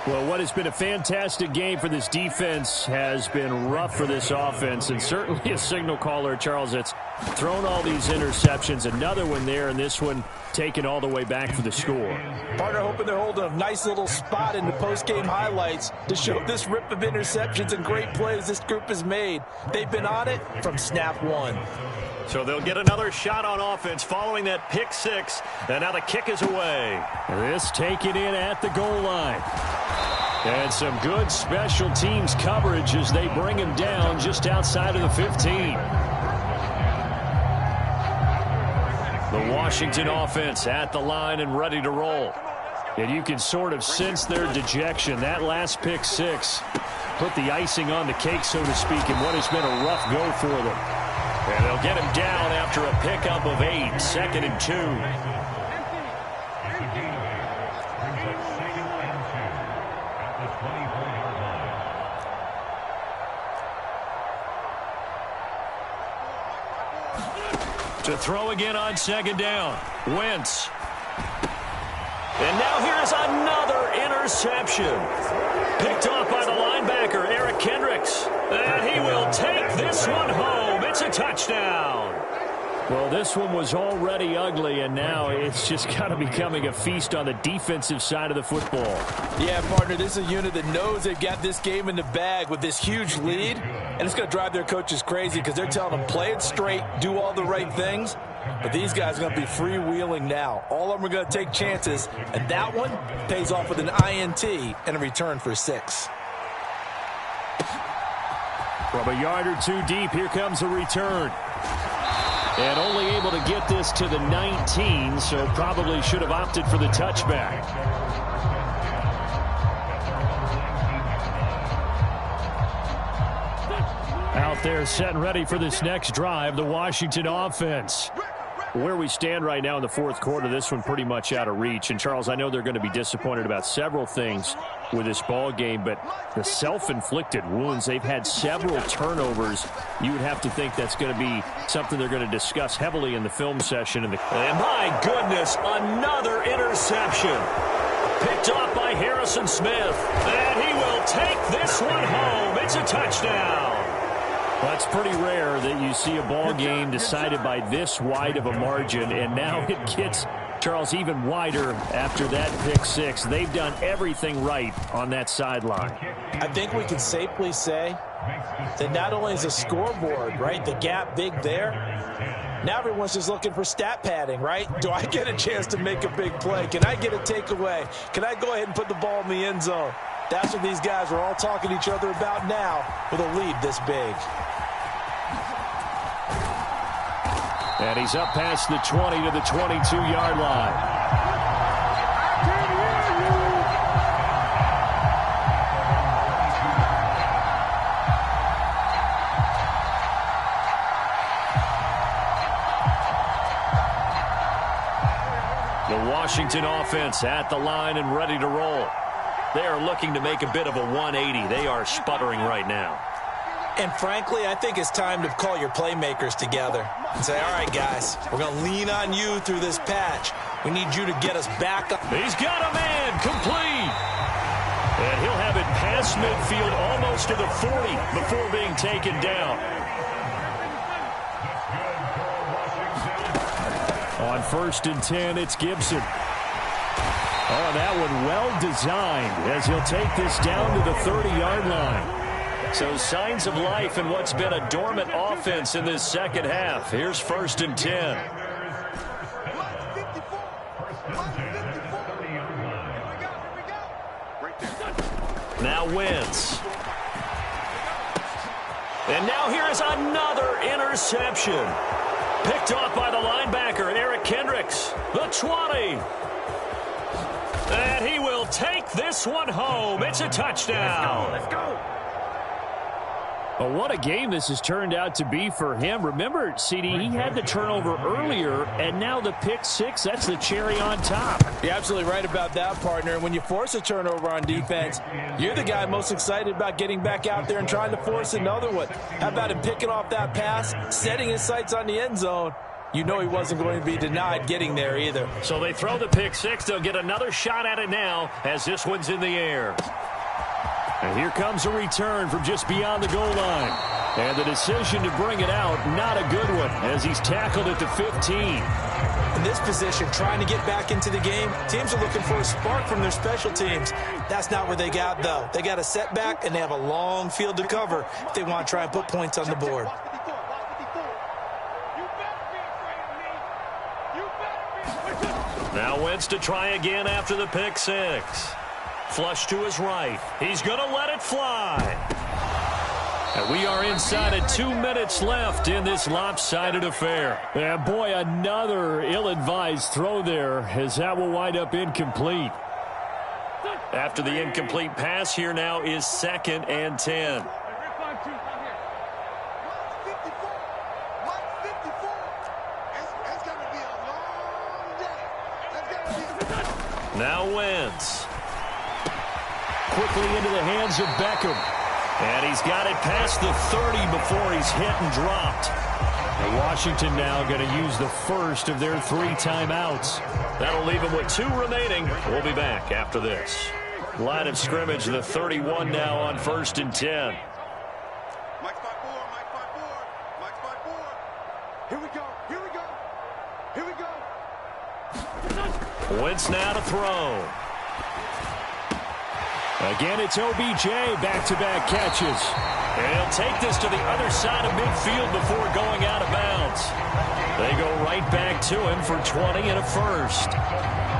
Well, what has been a fantastic game for this defense has been rough for this offense, and certainly a signal caller, Charles, that's thrown all these interceptions. Another one there, and this one taken all the way back for the score. Partner hoping they're holding a nice little spot in the post-game highlights to show this rip of interceptions and great plays this group has made. They've been on it from snap one. So they'll get another shot on offense following that pick six, and now the kick is away. This taken in at the goal line. And some good special teams coverage as they bring him down just outside of the 15. The Washington offense at the line and ready to roll. And you can sort of sense their dejection. That last pick six put the icing on the cake, so to speak, in what has been a rough go for them. And they'll get him down after a pickup of 8, 2nd and 2. To throw again on 2nd down. Wentz. And now here's another interception. Picked off by the linebacker, Eric Kendricks. And he will take this one home. It's a touchdown. Well, this one was already ugly, and now it's just kind of becoming a feast on the defensive side of the football. Yeah, partner, this is a unit that knows they've got this game in the bag with this huge lead, and it's going to drive their coaches crazy because they're telling them play it straight, do all the right things, but these guys are going to be freewheeling now. All of them are going to take chances, and that one pays off with an INT and a return for 6. From a yard or two deep, here comes a return. And only able to get this to the 19, so probably should have opted for the touchback. Out there set and ready for this next drive, the Washington offense. Where we stand right now in the fourth quarter, this one pretty much out of reach. And, Charles, I know they're going to be disappointed about several things with this ball game, but the self-inflicted wounds, they've had several turnovers. You would have to think that's going to be something they're going to discuss heavily in the film session. And my goodness, another interception. Picked off by Harrison Smith. And he will take this one home. It's a touchdown. Well, it's pretty rare that you see a ball game decided by this wide of a margin, and now it gets, Charles, even wider after that pick six. They've done everything right on that sideline. I think we can safely say that not only is the scoreboard, right, the gap big there, Now everyone's just looking for stat padding, right? Do I get a chance to make a big play? Can I get a takeaway? Can I go ahead and put the ball in the end zone? That's what these guys are all talking to each other about now with a lead this big. And he's up past the 20 to the 22-yard line. The Washington offense at the line and ready to roll. They are looking to make a bit of a 180. They are sputtering right now. And frankly, I think it's time to call your playmakers together and say, all right, guys, we're going to lean on you through this patch. We need you to get us back up. He's got a man complete. And he'll have it past midfield almost to the 40 before being taken down. On 1st and 10, it's Gibson. Oh, that one well designed as he'll take this down to the 30-yard line. So signs of life in what's been a dormant offense in this second half. Here's 1st and 10. Now Wentz. And now here is another interception. Picked off by the linebacker, Eric Kendricks. The 20. And he will take this one home. It's a touchdown. Let's go. Well, what a game this has turned out to be for him. Remember, CD, he had the turnover earlier, and now the pick six, that's the cherry on top. You're absolutely right about that, partner. When you force a turnover on defense, you're the guy most excited about getting back out there and trying to force another one. How about him picking off that pass, setting his sights on the end zone? You know he wasn't going to be denied getting there either. So they throw the pick six. They'll get another shot at it now as this one's in the air. And here comes a return from just beyond the goal line. And the decision to bring it out, not a good one, as he's tackled at the 15. In this position, trying to get back into the game, teams are looking for a spark from their special teams. That's not where they got, though. They got a setback, and they have a long field to cover if they want to try and put points on the board. Now Wentz to try again after the pick six. Flush to his right. He's going to let it fly. And we are inside of 2 minutes left in this lopsided affair. And boy, another ill-advised throw there as that will wind up incomplete. After the incomplete pass, here now is 2nd and 10. Now Wentz. Quickly into the hands of Beckham. And he's got it past the 30 before he's hit and dropped. And Washington now going to use the first of their 3 timeouts. That'll leave them with 2 remaining. We'll be back after this. Line of scrimmage, the 31 now on 1st and 10. Mike spot 4, Mike spot 4, Mike spot 4. Here we go, here we go, here we go. Wentz now to throw. Again, it's OBJ, back-to-back catches. And he'll take this to the other side of midfield before going out of bounds. They go right back to him for 20 and a first.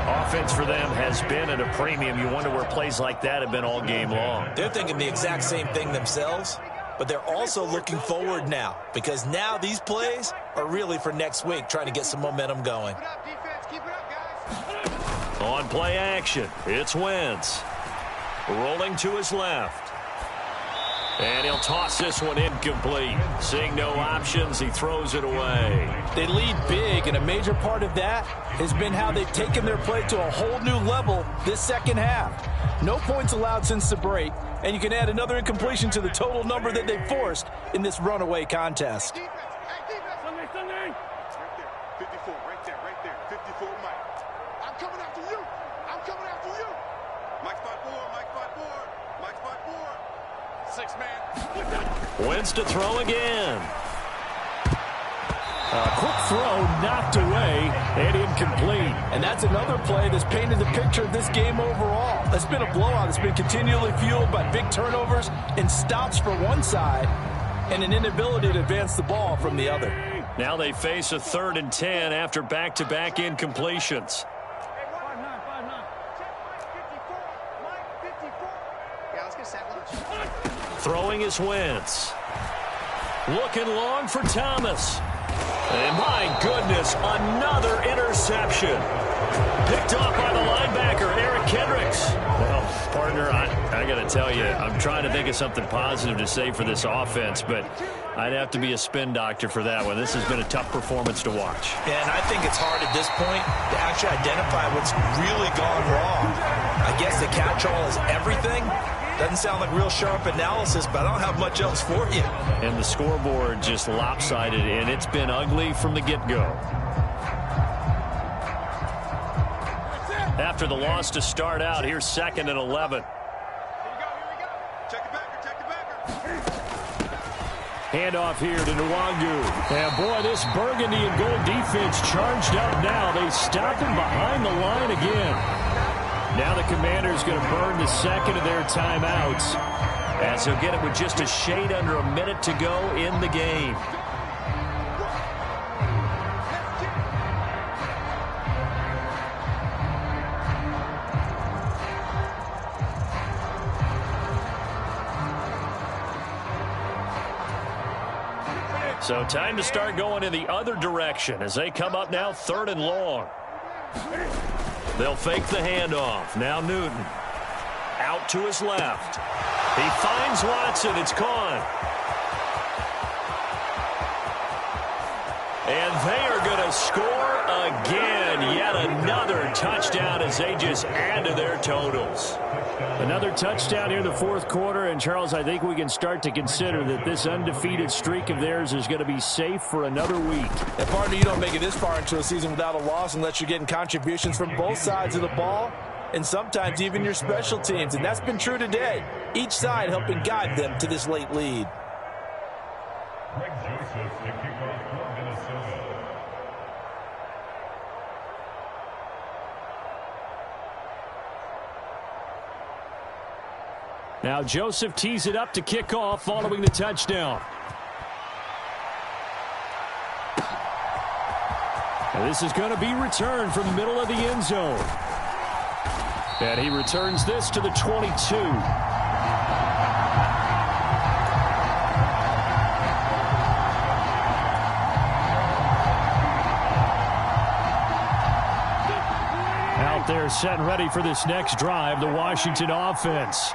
Offense for them has been at a premium. You wonder where plays like that have been all game long. They're thinking the exact same thing themselves, but they're also looking forward now because now these plays are really for next week, trying to get some momentum going. Keep it up, defense. Keep it up, guys. On play action, it's Wentz. Rolling to his left. And he'll toss this one incomplete. Seeing no options, he throws it away. They lead big, and a major part of that has been how they've taken their play to a whole new level this second half. No points allowed since the break, and you can add another incompletion to the total number that they forced in this runaway contest. Defense. Hey, defense. Sunday. Right there. 54, right there. 54, Mike. I'm coming after you. I'm coming after you. Mike spot 4, Mike spot 4, Mike spot 4. 6 man. Wentz to throw again. A quick throw knocked away and incomplete. And that's another play that's painted the picture of this game overall. It's been a blowout. It's been continually fueled by big turnovers and stops for one side and an inability to advance the ball from the other. Now they face a 3rd and 10 after back-to-back incompletions. Throwing is Wentz. Looking long for Thomas. And my goodness, another interception. Picked off by the linebacker, Eric Kendricks. Well, partner, I got to tell you, I'm trying to think of something positive to say for this offense, but I'd have to be a spin doctor for that one. This has been a tough performance to watch. And I think it's hard at this point to actually identify what's really gone wrong. I guess the catch-all is everything. Doesn't sound like real sharp analysis, but I don't have much else for you. And the scoreboard just lopsided, and it's been ugly from the get-go. After the loss to start out, here's 2nd and 11. Check it backer. Handoff here to Nwangu. And boy, this burgundy and gold defense charged up now. They stop him behind the line again. Now the Commanders going to burn the 2nd of their timeouts, as he'll get it with just a shade under a minute to go in the game. So time to start going in the other direction as they come up now 3rd and long. They'll fake the handoff. Now Newton. Out to his left. He finds Watson. It's gone. And they are going to score again. Yet another touchdown as they just add to their totals. Another touchdown here in the 4th quarter. And, Charles, I think we can start to consider that this undefeated streak of theirs is going to be safe for another week. And, partner, you don't make it this far into a season without a loss unless you're getting contributions from both sides of the ball and sometimes even your special teams. And that's been true today. Each side helping guide them to this late lead. Now Joseph tees it up to kick off following the touchdown. And this is going to be returned from the middle of the end zone. And he returns this to the 22. Out there set and ready for this next drive, the Washington offense.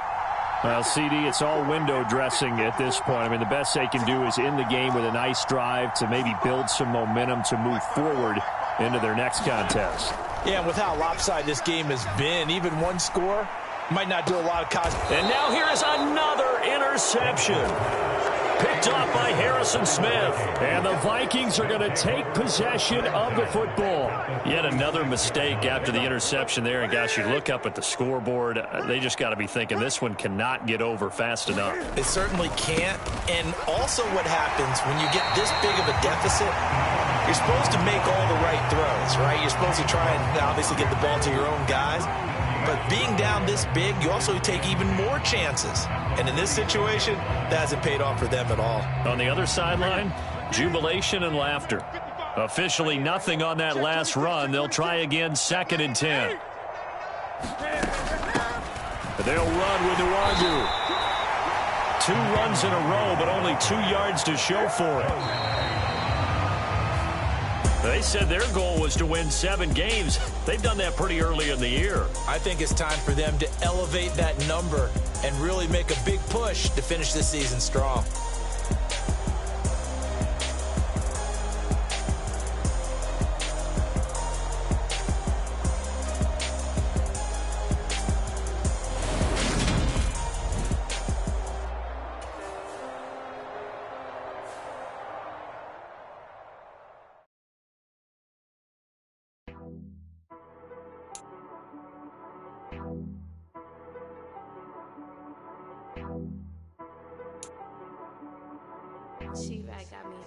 Well, CD, it's all window dressing at this point. I mean, the best they can do is in the game with a nice drive to maybe build some momentum to move forward into their next contest. Yeah, and with how lopsided this game has been, even one score might not do a lot of cause. And now here is another interception. Picked off by Harrison Smith. And the Vikings are going to take possession of the football. Yet another mistake after the interception there. And, gosh, you look up at the scoreboard, they just got to be thinking this one cannot get over fast enough. It certainly can't. And also what happens when you get this big of a deficit, you're supposed to make all the right throws, right? You're supposed to try and obviously get the ball to your own guys. But being down this big, you also take even more chances. And in this situation, that hasn't paid off for them at all. On the other sideline, jubilation and laughter. Officially nothing on that last run. They'll try again, 2nd and 10. They'll run with Nwangu. 2 runs in a row, but only 2 yards to show for it. They said their goal was to win 7 games. They've done that pretty early in the year. I think it's time for them to elevate that number and really make a big push to finish this season strong. She-Rag got me.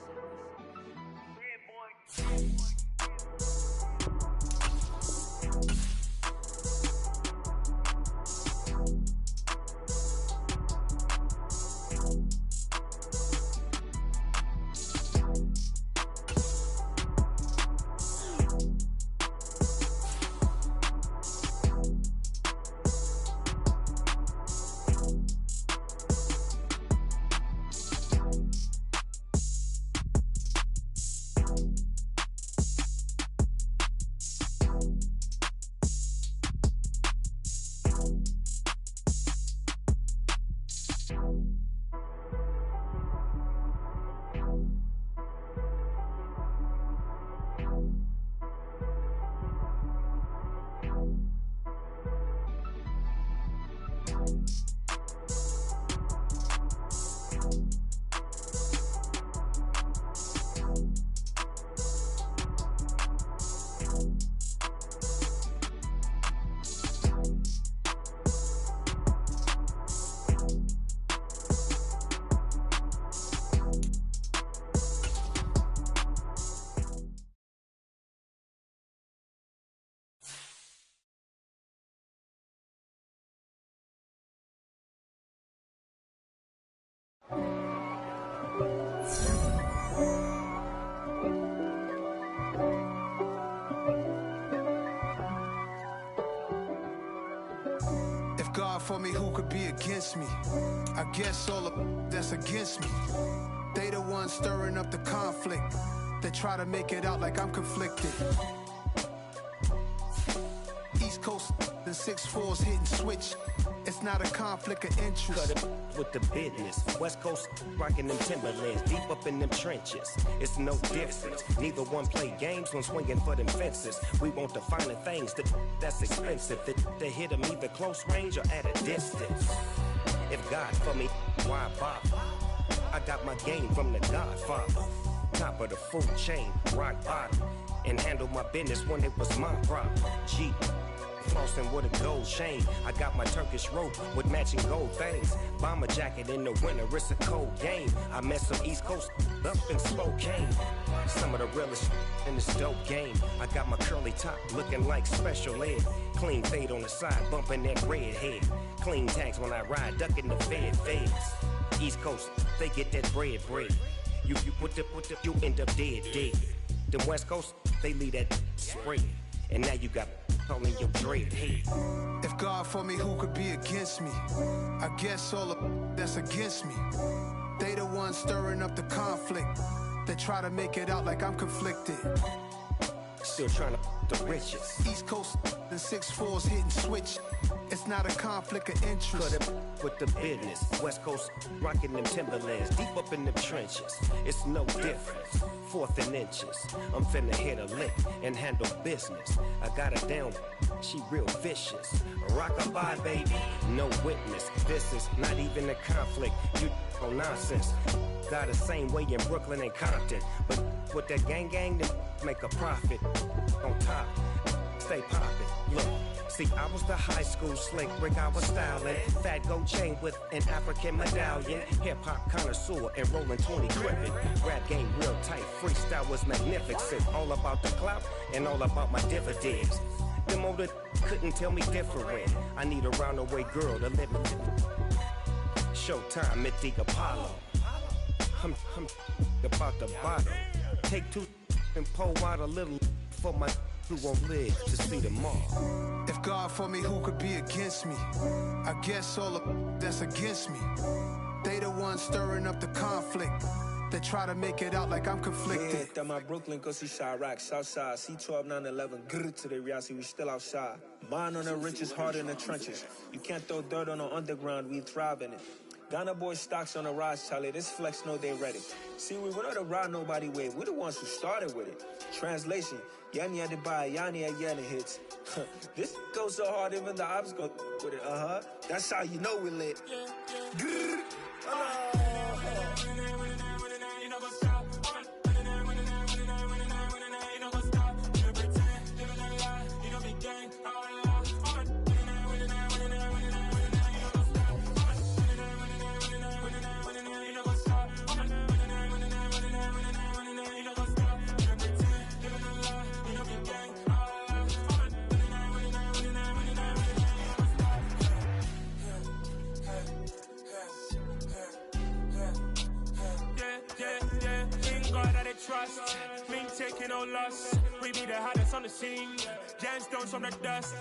for me, who could be against me? I guess all the that's against me. They the ones stirring up the conflict. They try to make it out like I'm conflicted. East Coast, the 6'4's hitting switch. It's not a conflict of interest. Cut it with the business. West Coast rocking them Timberlands, deep up in them trenches. It's no difference. Neither one play games when swinging for them fences. We want the finer things that's expensive. They hit them either close range or at a distance. If God for me, why bother? I got my game from the Godfather. Top of the food chain, rock bottom. And handle my business when it was my problem. G. Flossing with a gold chain. I got my Turkish rope with matching gold things. Bomber jacket in the winter, it's a cold game. I met some East Coast up in Spokane. Some of the realest in this dope game. I got my curly top looking like special ed. Clean fade on the side, bumping that red head. Clean tags when I ride, ducking the feds. East Coast, they get that bread. You put the, you end up dead. Them West Coast, they leave that spread. And now you got calling your dread head. If God for me, who could be against me? I guess all the that's against me. They the ones stirring up the conflict. They try to make it out like I'm conflicted. Still trying to the riches. East Coast, the 6'4's hitting switch. It's not a conflict of interest. Cut it with the business. West Coast rocking them Timberlands, deep up in them trenches. It's no difference. 4th and inches. I'm finna hit a lick and handle business. I got her down, she real vicious. Rock-a-bye, baby, no witness. This is not even a conflict. You on nonsense. Got the same way in Brooklyn and Compton. But with that gang, then make a profit. On top, stay poppin'. Look. See, I was the high school slick brick, I was styling. Fat gold chain with an African medallion. Hip-hop connoisseur and rolling 20 crippin'. Rap game real tight, freestyle was magnificent. All about the clout and all about my dividends. Them older couldn't tell me different. I need a roundaway girl to live in. Showtime at the Apollo. I'm about the bottle. Take 2 and pour out a little for my who won't live to see tomorrow. If God for me, who could be against me? I guess all the that's against me. They the ones stirring up the conflict. They try to make it out like I'm conflicted. Yeah, that my Brooklyn, go see Chirac, Southside, C12, 911, grrr to the reality, we still outside. Mine on the riches, hard in the trenches. You can't throw dirt on the underground, we thrive in it. Ghana boys stocks on the rise, Charlie. This flex know they ready. See, we were not to ride nobody with. We're the ones who started with it. Translation: Yanni had to buy, Yanni had Yanni hits. This goes so hard, even the ops go with it. That's how you know we lit. Grrr. Trust, me taking no loss. We be the hottest on the scene. Gemstones from the dust.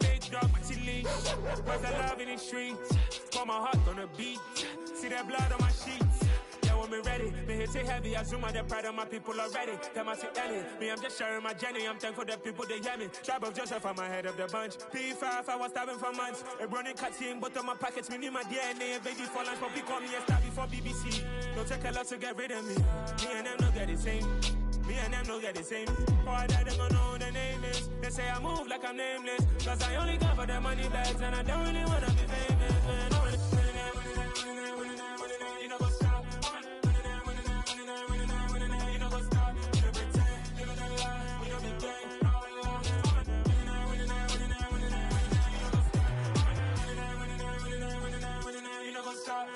Big dog, but she leash. Where's the love in the streets? Pour my heart on the beat. See that blood on my sheets. Yeah, when me ready, me hit it heavy. I zoom out the pride of my people already. Them I see Ellie. Me, I'm just sharing my journey. I'm thankful that people they hear me. Tribe of Joseph, I'm ahead of the bunch. P5, I was starving for months. A running cutscene, but on my pockets, me knew my DNA. And baby for lunch, but we call me a star before BBC. Don't take a lot to get rid of me. Me and them no get the same. Me and them no get the same. For I die, they gon' know who the name is. They say I move like I'm nameless. Cause I only got for the money bags. And I don't really wanna be famous. Man, I wanna you know what's up. You know what's up. You know pretend. You know the lie. We don't be gang. You know what's up.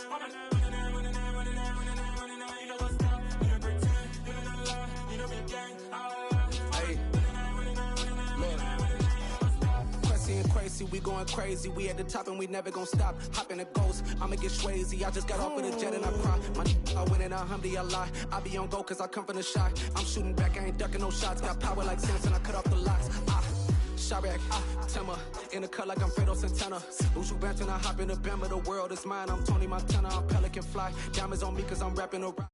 Crazy, we going crazy. We at the top and we never gon' stop. Hop in a ghost, I'ma get swayzy. I just got off of the jet and I cry. My I win in Alhamdulillah. I be on go cause I come from the shot. I'm shooting back, I ain't ducking no shots. Got power like Samson, I cut off the locks. Chirac, Timmer, in the cut like I'm Fredo Santana. Usual Banton, I hop in the Bama, the world is mine. I'm Tony Montana, I'm Pelican Fly. Diamonds on me cause I'm rapping around.